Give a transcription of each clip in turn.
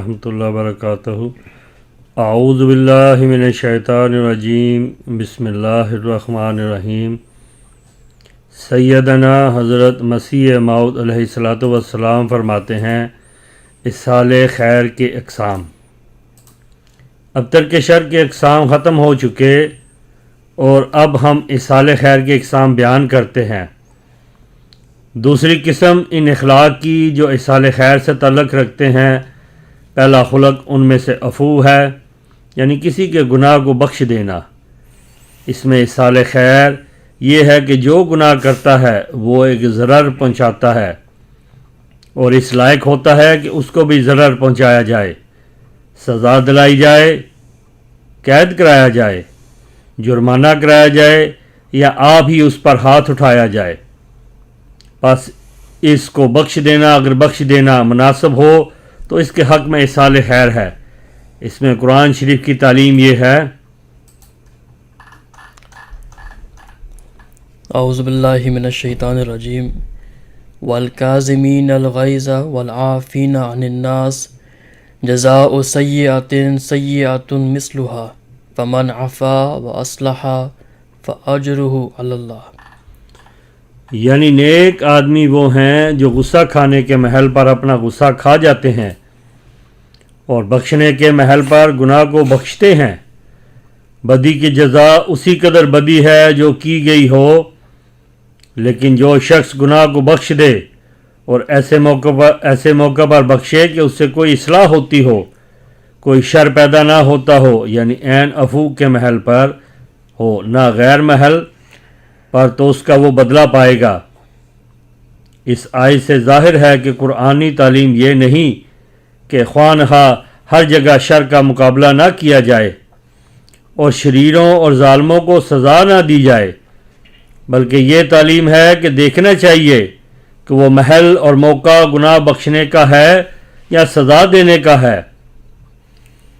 رحمۃ اللہ وبرکاتہ. اعوذ باللہ من الشیطان الرجیم. بسم اللہ الرحمن الرحیم. سیدنا حضرت مسیح موعود علیہ الصلاۃ والسلام فرماتے ہیں اصحال خیر کے اقسام. اب ترک شر کے اقسام ختم ہو چکے اور اب ہم اصحال خیر کے اقسام بیان کرتے ہیں. دوسری قسم ان اخلاق کی جو اصحال خیر سے تعلق رکھتے ہیں. پہلا خلق ان میں سے عفو ہے، یعنی کسی کے گناہ کو بخش دینا. اس میں اصحال خیر یہ ہے کہ جو گناہ کرتا ہے وہ ایک ضرر پہنچاتا ہے اور اس لائق ہوتا ہے کہ اس کو بھی ضرر پہنچایا جائے، سزا دلائی جائے، قید کرایا جائے، جرمانہ کرایا جائے یا آپ ہی اس پر ہاتھ اٹھایا جائے. بس اس کو بخش دینا، اگر بخش دینا مناسب ہو تو اس کے حق میں اصحال خیر ہے. اس میں قرآن شریف کی تعلیم یہ ہے. اعوذ باللہ من الشیطان الرجیم. والکاظمین الغیظ والعافین عن الناس جزاء سیئۃ سیئۃ مثلھا فمن عفا واصلح فاجرہ علی اللہ. یعنی نیک آدمی وہ ہیں جو غصہ کھانے کے محل پر اپنا غصہ کھا جاتے ہیں اور بخشنے کے محل پر گناہ کو بخشتے ہیں. بدی کی جزا اسی قدر بدی ہے جو کی گئی ہو، لیکن جو شخص گناہ کو بخش دے اور ایسے موقع پر بخشے کہ اس سے کوئی اصلاح ہوتی ہو، کوئی شر پیدا نہ ہوتا ہو، یعنی عین عفو کے محل پر ہو نہ غیر محل پر، تو اس کا وہ بدلہ پائے گا. اس آیت سے ظاہر ہے کہ قرآنی تعلیم یہ نہیں کہ خواہ نخواہ ہر جگہ شر کا مقابلہ نہ کیا جائے اور شریروں اور ظالموں کو سزا نہ دی جائے، بلکہ یہ تعلیم ہے کہ دیکھنا چاہیے کہ وہ محل اور موقع گناہ بخشنے کا ہے یا سزا دینے کا ہے.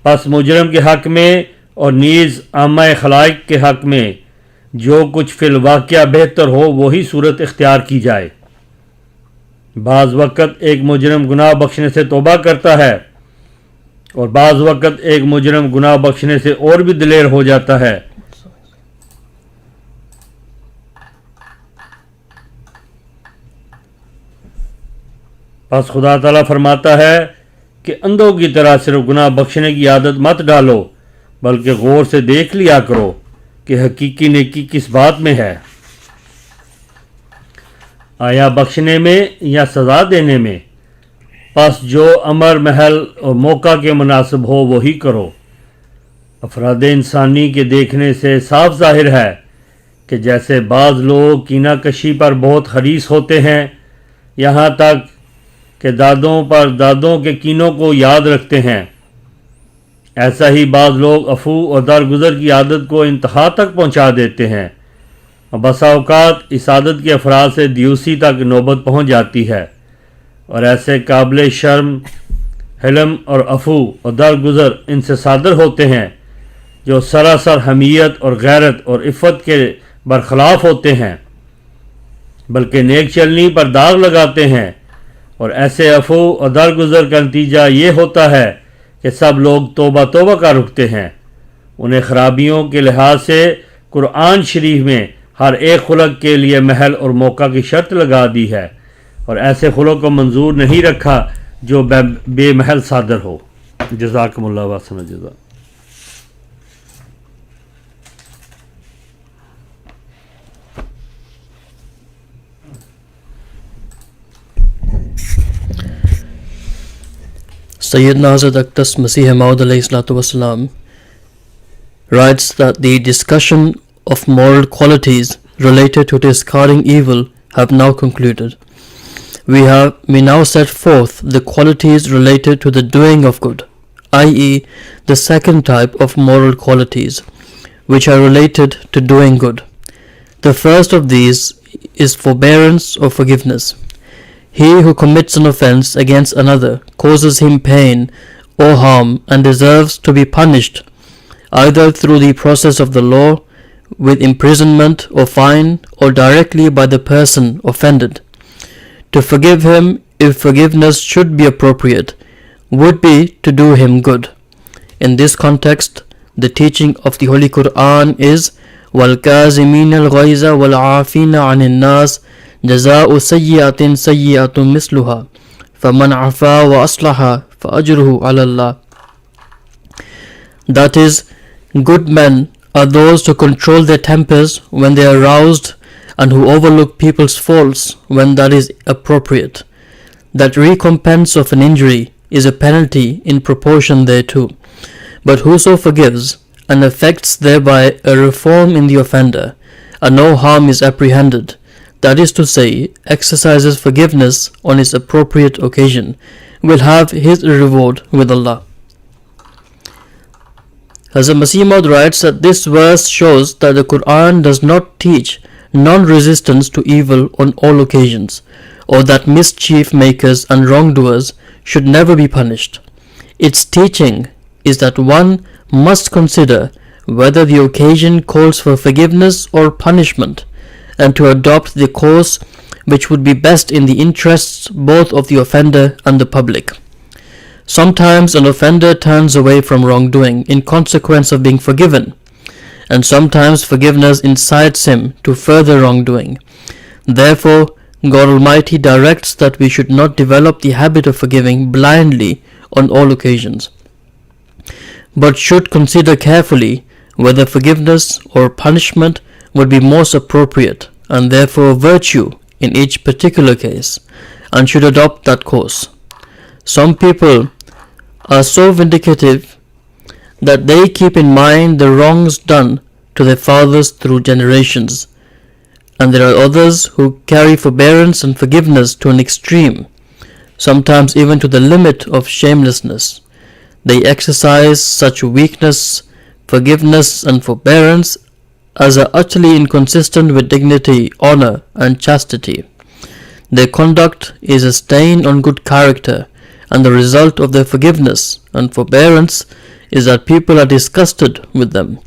پس مجرم کے حق میں اور نیز عامہ خلائق کے حق میں جو کچھ فی الواقعہ بہتر ہو وہی صورت اختیار کی جائے. بعض وقت ایک مجرم گناہ بخشنے سے توبہ کرتا ہے اور بعض وقت ایک مجرم گناہ بخشنے سے اور بھی دلیر ہو جاتا ہے. پس خدا تعالیٰ فرماتا ہے کہ اندھوں کی طرح صرف گناہ بخشنے کی عادت مت ڈالو، بلکہ غور سے دیکھ لیا کرو کہ حقیقی نیکی کس بات میں ہے، آیا بخشنے میں یا سزا دینے میں. پس جو امر محل اور موقع کے مناسب ہو وہی کرو. افراد انسانی کے دیکھنے سے صاف ظاہر ہے کہ جیسے بعض لوگ کینہ کشی پر بہت حریص ہوتے ہیں، یہاں تک کہ دادوں کے کینوں کو یاد رکھتے ہیں، ایسا ہی بعض لوگ عفو اور درگزر کی عادت کو انتہا تک پہنچا دیتے ہیں. بسا اوقات اس عادت کے افراد سے دیوسی تک نوبت پہنچ جاتی ہے، اور ایسے قابل شرم حلم اور عفو اور درگزر ان سے صادر ہوتے ہیں جو سراسر حمیت اور غیرت اور عفت کے برخلاف ہوتے ہیں، بلکہ نیک چلنی پر داغ لگاتے ہیں. اور ایسے عفو اور درگزر کا نتیجہ یہ ہوتا ہے کہ سب لوگ توبہ کا رکھتے ہیں. انہیں خرابیوں کے لحاظ سے قرآن شریف میں ہر ایک خلق کے لیے محل اور موقع کی شرط لگا دی ہے، اور ایسے خلق کو منظور نہیں رکھا جو بے محل صادر ہو. جزاکم اللہ واسن الجزا. Sayyidina Hazrat Aqdas Masih Maud alayhi salatu wasalam writes that the discussion of moral qualities related to discarding evil have now concluded. We now set forth the qualities related to the doing of good, i.e. the second type of moral qualities, which are related to doing good. The first of these is forbearance or forgiveness. He who commits an offense against another causes him pain or harm and deserves to be punished either through the process of the law with imprisonment or fine or directly by the person offended. To forgive him if forgiveness should be appropriate, would be to do him good. In this context, the teaching of the Holy Quran is وَالْكَازِمِينَ الْغَيْظَ وَالْعَافِينَ عَنِ النَّاسِ جَزَاءُ سَيِّئَةٍ سَيِّئَةٌ مِثْلُهَا فَمَنْ عَفَا وَأَصْلَحَ فَأَجْرُهُ عَلَى اللَّهِ. That is, good men are those who control their tempers when they are roused and who overlook people's faults when that is appropriate. That recompense of an injury is a penalty in proportion thereto. But whoso forgives and effects thereby a reform in the offender, and no harm is apprehended, that is to say, exercises forgiveness on its appropriate occasion, will have his reward with Allah. Hazrat Masih Maud writes that this verse shows that the Quran does not teach non-resistance to evil on all occasions, or that mischief makers and wrongdoers should never be punished. Its teaching is that one must consider whether the occasion calls for forgiveness or punishment, and to adopt the course which would be best in the interests both of the offender and the public. Sometimes an offender turns away from wrongdoing in consequence of being forgiven, and sometimes forgiveness incites him to further wrongdoing. Therefore, God Almighty directs that we should not develop the habit of forgiving blindly on all occasions, but should consider carefully whether forgiveness or punishment would be most appropriate and therefore virtue in each particular case, and should adopt that course. Some people are so vindicative that they keep in mind the wrongs done to their fathers through generations, and there are others who carry forbearance and forgiveness to an extreme, sometimes even to the limit of shamelessness. They exercise such weakness, forgiveness, and forbearance as are utterly inconsistent with dignity, honor, and chastity. Their conduct is a stain on good character, and the result of their forgiveness and forbearance is that people are disgusted with them.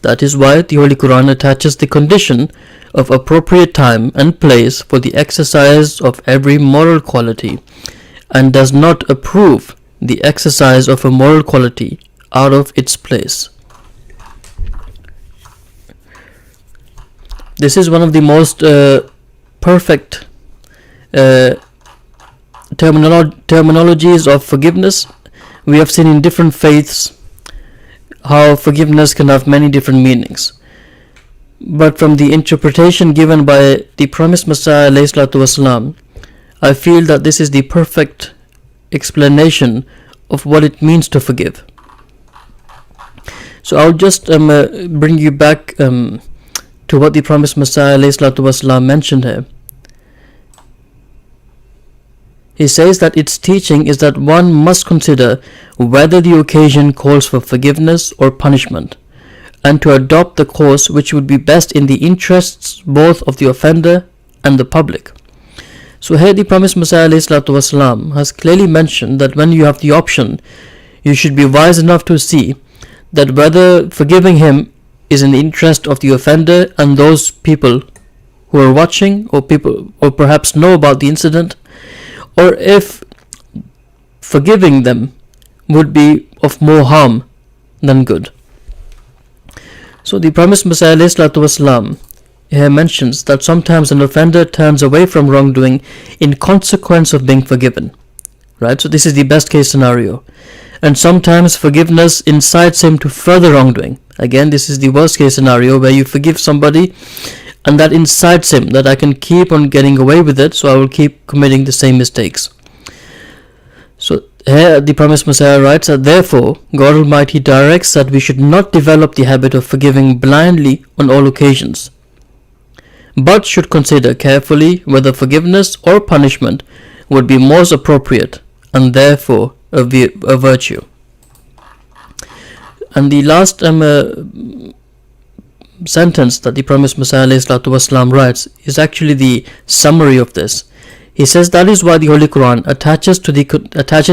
That is why the Holy Quran attaches the condition of appropriate time and place for the exercise of every moral quality, and does not approve the exercise of a moral quality out of its place. This is one of the most perfect terminologies of forgiveness. We have seen in different faiths how forgiveness can have many different meanings. But from the interpretation given by the promised Messiah ﷺ, I feel that this is the perfect explanation of what it means to forgive. So I'll just bring you back to what the promised Messiah ﷺ mentioned here. He says that its teaching is that one must consider whether the occasion calls for forgiveness or punishment, and to adopt the course which would be best in the interests both of the offender and the public. So here the promised Messiah ﷺ has clearly mentioned that when you have the option, you should be wise enough to see that whether forgiving him is in the interest of the offender and those people who are watching, or perhaps know about the incident, or if forgiving them would be of more harm than good. So the promised Messiah ﷺ here mentions that sometimes an offender turns away from wrongdoing in consequence of being forgiven. Right? So this is the best case scenario. And sometimes forgiveness incites him to further wrongdoing. Again, this is the worst case scenario, where you forgive somebody and that incites him that I can keep on getting away with it, so I will keep committing the same mistakes. So here the promised Messiah writes that therefore God Almighty directs that we should not develop the habit of forgiving blindly on all occasions, but should consider carefully whether forgiveness or punishment would be most appropriate and therefore a virtue. And the last sentence that the promised Messiah ﷺ writes is actually the summary of this. He says that is why the Holy Quran attaches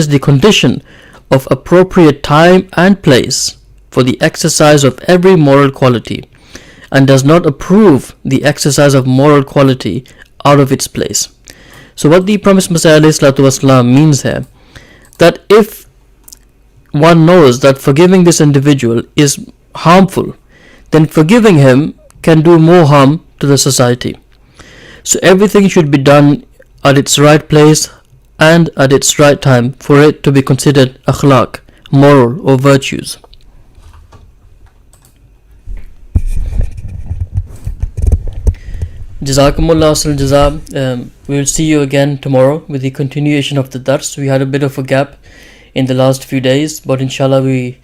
the condition of appropriate time and place for the exercise of every moral quality, and does not approve the exercise of moral quality out of its place. So what the promised Messiah ﷺ means here, that if one knows that forgiving this individual is harmful, then forgiving him can do more harm to the society. So everything should be done at its right place and at its right time for it to be considered akhlaq, moral or virtues. Jazakumullah asal jaza. We will see you again tomorrow with the continuation of the dars. We had a bit of a gap in the last few days, but inshallah we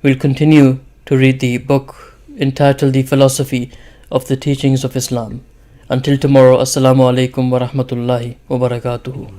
will continue to read the book entitled The Philosophy of the Teachings of Islam. Until tomorrow, Assalamu alaikum wa rahmatullahi wa barakatuhu.